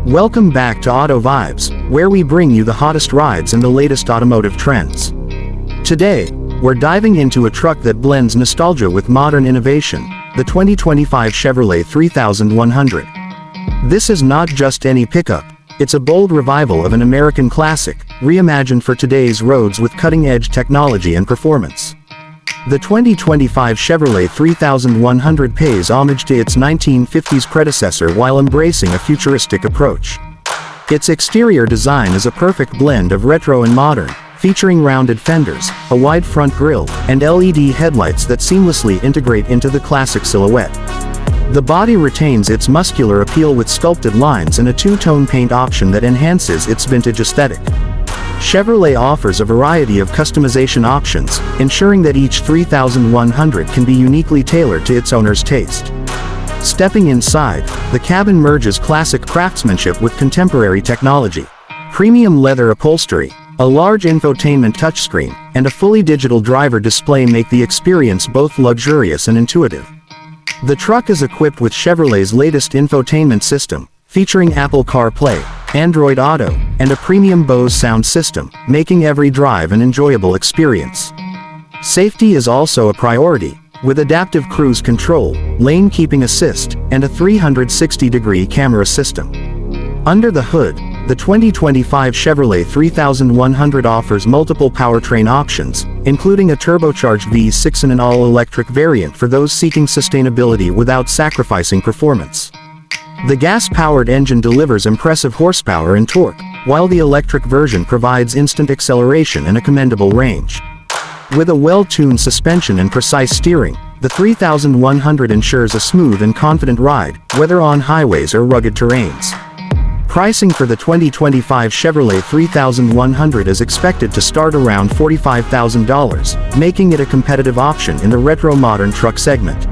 Welcome back to Auto Vibes, where we bring you the hottest rides and the latest automotive trends. Today, we're diving into a truck that blends nostalgia with modern innovation, the 2025 Chevrolet 3100. This is not just any pickup, it's a bold revival of an American classic, reimagined for today's roads with cutting-edge technology and performance. The 2025 Chevrolet 3100 pays homage to its 1950s predecessor while embracing a futuristic approach. Its exterior design is a perfect blend of retro and modern, featuring rounded fenders, a wide front grille, and LED headlights that seamlessly integrate into the classic silhouette. The body retains its muscular appeal with sculpted lines and a two-tone paint option that enhances its vintage aesthetic. Chevrolet offers a variety of customization options, ensuring that each 3100 can be uniquely tailored to its owner's taste. Stepping inside, the cabin merges classic craftsmanship with contemporary technology. Premium leather upholstery, a large infotainment touchscreen, and a fully digital driver display make the experience both luxurious and intuitive. The truck is equipped with Chevrolet's latest infotainment system, featuring Apple CarPlay, Android Auto, and a premium Bose sound system, making every drive an enjoyable experience. Safety is also a priority, with adaptive cruise control, lane keeping assist, and a 360-degree camera system. Under the hood, the 2025 Chevrolet 3100 offers multiple powertrain options, including a turbocharged V6 and an all-electric variant for those seeking sustainability without sacrificing performance. The gas-powered engine delivers impressive horsepower and torque, while the electric version provides instant acceleration and a commendable range. With a well-tuned suspension and precise steering, the 3100 ensures a smooth and confident ride, whether on highways or rugged terrains. Pricing for the 2025 Chevrolet 3100 is expected to start around $45,000, making it a competitive option in the retro-modern truck segment.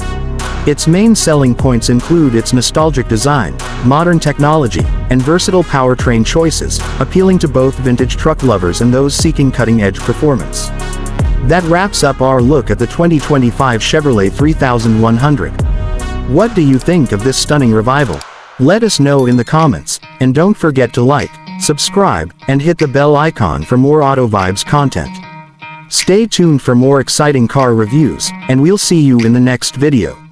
Its main selling points include its nostalgic design, modern technology, and versatile powertrain choices, appealing to both vintage truck lovers and those seeking cutting-edge performance. That wraps up our look at the 2025 Chevrolet 3100. What do you think of this stunning revival? Let us know in the comments, and don't forget to like, subscribe, and hit the bell icon for more Auto Vibes content. Stay tuned for more exciting car reviews, and we'll see you in the next video.